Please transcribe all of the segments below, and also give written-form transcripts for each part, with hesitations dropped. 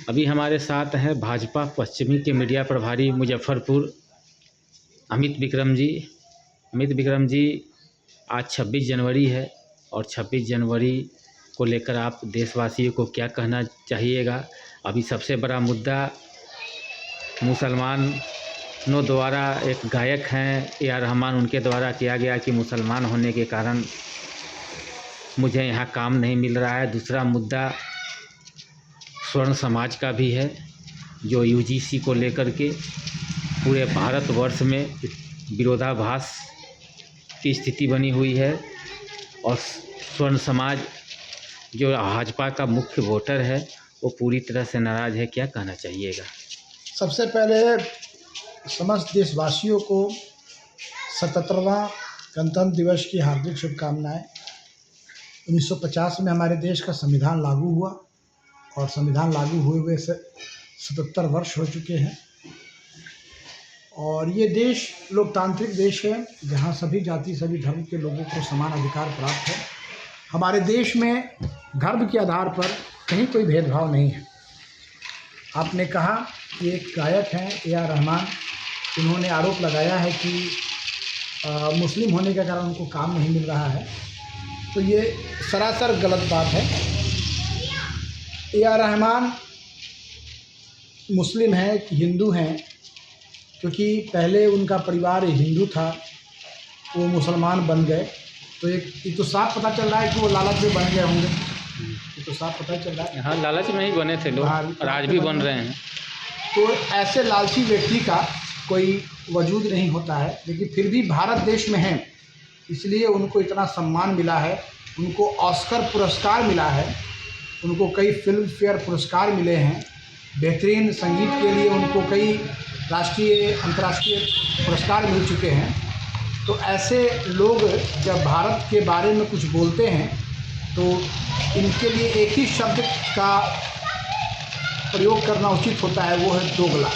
अभी हमारे साथ हैं भाजपा पश्चिमी के मीडिया प्रभारी मुजफ्फरपुर अमित विक्रम जी। अमित विक्रम जी, आज 26 जनवरी है और 26 जनवरी को लेकर आप देशवासियों को क्या कहना चाहिएगा? अभी सबसे बड़ा मुद्दा मुसलमानों द्वारा, एक गायक हैं ए आर रहमान, उनके द्वारा किया गया कि मुसलमान होने के कारण मुझे यहाँ काम नहीं मिल रहा है। दूसरा मुद्दा स्वर्ण समाज का भी है, जो यूजीसी को लेकर के पूरे भारतवर्ष में विरोधाभास की स्थिति बनी हुई है और स्वर्ण समाज जो भाजपा का मुख्य वोटर है वो पूरी तरह से नाराज़ है। क्या कहना चाहिएगा? सबसे पहले समस्त देशवासियों को 77वां गणतंत्र दिवस की हार्दिक शुभकामनाएं। 1950 में हमारे देश का संविधान लागू हुआ और संविधान लागू हुए से 77 वर्ष हो चुके हैं और ये देश लोकतांत्रिक देश है जहाँ सभी जाति सभी धर्म के लोगों को समान अधिकार प्राप्त है। हमारे देश में धर्म के आधार पर कहीं कोई भेदभाव नहीं है। आपने कहा कि एक गायक हैं ए.आर. रहमान, उन्होंने आरोप लगाया है कि मुस्लिम होने के कारण उनको काम नहीं मिल रहा है, तो ये सरासर गलत बात है। ए.आर. रहमान मुस्लिम हैं कि हिंदू हैं, क्योंकि पहले उनका परिवार हिंदू था, वो मुसलमान बन गए, तो ये तो साफ पता चल रहा है कि वो लालच में बन गए होंगे। ये तो साफ पता चल रहा है। हाँ, लालच में ही बने थे लोग और आज भी बन रहे हैं। तो ऐसे लालची व्यक्ति का कोई वजूद नहीं होता है, लेकिन फिर भी भारत देश में हैं, इसलिए उनको इतना सम्मान मिला है। उनको ऑस्कर पुरस्कार मिला है, उनको कई फिल्म फेयर पुरस्कार मिले हैं। बेहतरीन संगीत के लिए उनको कई राष्ट्रीय अंतर्राष्ट्रीय पुरस्कार मिल चुके हैं। तो ऐसे लोग जब भारत के बारे में कुछ बोलते हैं तो इनके लिए एक ही शब्द का प्रयोग करना उचित होता है, वो है दोगला।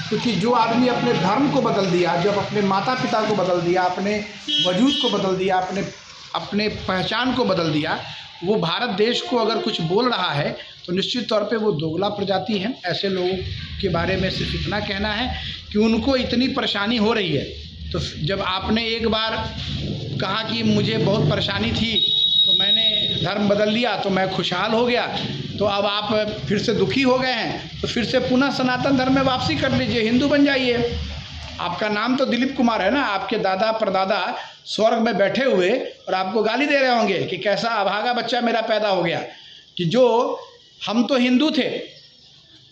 क्योंकि जो आदमी अपने धर्म को बदल दिया, जब अपने माता पिता को बदल दिया, अपने वजूद को बदल दिया, अपने पहचान को बदल दिया, वो भारत देश को अगर कुछ बोल रहा है तो निश्चित तौर पे वो दोगला प्रजाति है। ऐसे लोगों के बारे में सिर्फ इतना कहना है कि उनको इतनी परेशानी हो रही है, तो जब आपने एक बार कहा कि मुझे बहुत परेशानी थी तो मैंने धर्म बदल लिया तो मैं खुशहाल हो गया, तो अब आप फिर से दुखी हो गए हैं तो फिर से पुनः सनातन धर्म में वापसी कर लीजिए, हिंदू बन जाइए। आपका नाम तो दिलीप कुमार है ना, आपके दादा परदादा स्वर्ग में बैठे हुए और आपको गाली दे रहे होंगे कि कैसा अभागा बच्चा मेरा पैदा हो गया। कि जो हम तो हिंदू थे,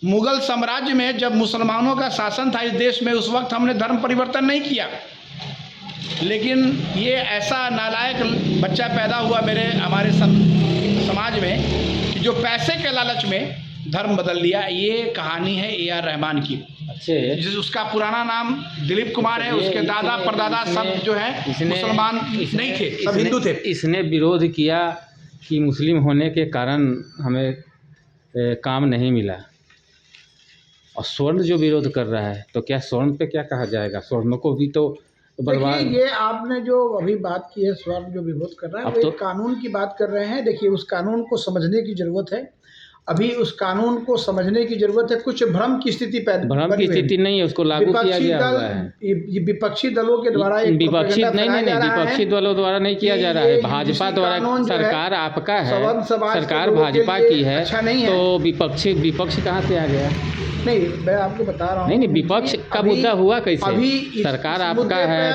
मुग़ल साम्राज्य में जब मुसलमानों का शासन था इस देश में, उस वक्त हमने धर्म परिवर्तन नहीं किया, लेकिन ये ऐसा नालायक बच्चा पैदा हुआ हमारे समाज में कि जो पैसे के लालच में धर्म बदल लिया। ये कहानी है ए.आर. रहमान की। जिस उसका पुराना नाम दिलीप कुमार है, उसके दादा परदादा सब जो है मुसलमान नहीं थे, सब हिंदू थे। इसने विरोध किया कि मुस्लिम होने के कारण हमें काम नहीं मिला, और स्वर्ण जो विरोध कर रहा है, तो क्या स्वर्ण पे क्या कहा जाएगा? स्वर्ण को भी तो बर्बाद। देखिए, ये आपने जो अभी बात की है, स्वर्ण जो विरोध कर रहा है, वो तो एक कानून की बात कर रहे हैं। देखिए, उस कानून को समझने की ज़रूरत है। अभी उस कानून को समझने की ज़रूरत है। कुछ भ्रम की स्थिति भ्रम की स्थिति नहीं है, उसको लागू किया गया हुआ है। ये विपक्षी दलों के द्वारा विपक्षी विपक्षी दलों द्वारा नहीं किया जा रहा है, भाजपा द्वारा। सरकार आपका है, सरकार भाजपा की है, अच्छा नहीं है, तो विपक्ष कहाँ से आ गया? नहीं, मैं आपको बता रहा हूँ। नहीं, विपक्ष का मुद्दा हुआ कैसे? अभी सरकार आपका है,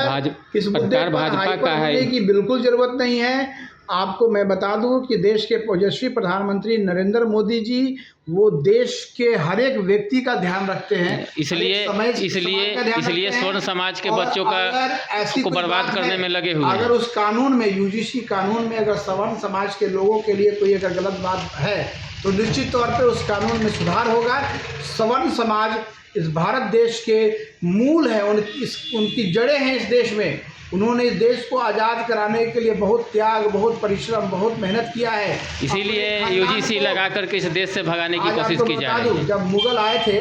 सरकार भाजपा का है, की बिल्कुल ज़रूरत नहीं है। आपको मैं बता दूं कि देश के यशस्वी प्रधानमंत्री नरेंद्र मोदी जी, वो देश के हर एक व्यक्ति का ध्यान रखते हैं। इसलिए स्वर्ण समाज के बच्चों को बर्बाद करने में लगे हुए हैं। अगर उस कानून में, यूजीसी कानून में, अगर स्वर्ण समाज के लोगों के लिए कोई अगर गलत बात है तो निश्चित तौर पे उस कानून में सुधार होगा। स्वर्ण समाज इस भारत देश के मूल हैं, उनकी जड़ें हैं इस देश में। उन्होंने इस देश को आज़ाद कराने के लिए बहुत त्याग, बहुत परिश्रम, बहुत मेहनत किया है। इसीलिए यूजीसी लगा करके इस देश से भगाने की कोशिश की जा रही है। जब मुग़ल आए थे,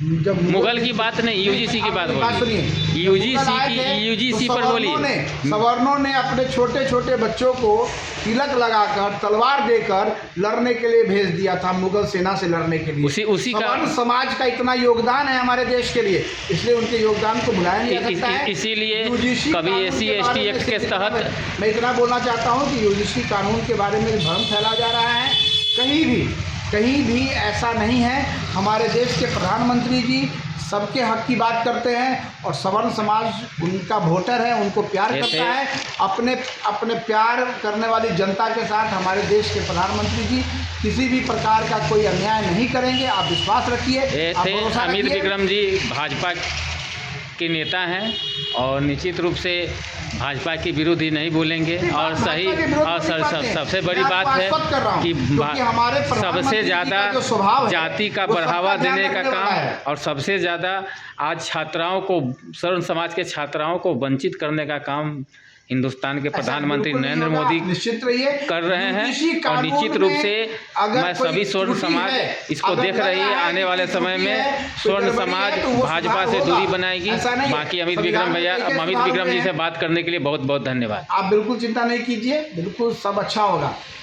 जब मुगल की बात नहीं, यूजीसी की बात बात बोलिए। सुनिए, यूजीसी पर बोलिए। सवर्णों ने अपने छोटे छोटे बच्चों को तिलक लगाकर तलवार देकर लड़ने के लिए भेज दिया था, मुगल सेना से लड़ने के लिए। उसी का सवर्ण समाज का इतना योगदान है हमारे देश के लिए, इसलिए उनके योगदान को भुलाया नहीं जा सकता है। इसीलिए यूजीसी कभी कानून एससी के एसटी बारे में एक्ट के सिर्फ तहत मैं इतना बोलना चाहता हूँ कि यूजीसी कानून के बारे में भ्रम फैला जा रहा है। कहीं भी ऐसा नहीं है। हमारे देश के प्रधानमंत्री जी सबके हक की बात करते हैं और सवर्ण समाज उनका वोटर है, उनको प्यार करता है। अपने प्यार करने वाली जनता के साथ हमारे देश के प्रधानमंत्री जी किसी भी प्रकार का कोई अन्याय नहीं करेंगे, आप विश्वास रखिए। अमित विक्रम जी भाजपा के नेता हैं और निश्चित रूप से भाजपा के विरुद्ध ही नहीं बोलेंगे। और सही और सबसे बड़ी बात है कि सबसे ज़्यादा जाति का बढ़ावा देने का काम और सबसे ज़्यादा आज छात्राओं को, सवर्ण समाज के छात्राओं को वंचित करने का काम हिंदुस्तान के प्रधानमंत्री नरेंद्र मोदी कर रहे हैं। और निश्चित रूप से मैं सभी स्वर्ण समाज इसको देख रही है। आने वाले समय में स्वर्ण समाज भाजपा से दूरी बनाएगी। बाकी अमित विक्रम जी से बात करने के लिए बहुत बहुत धन्यवाद। आप बिल्कुल चिंता नहीं कीजिए, बिल्कुल सब अच्छा होगा।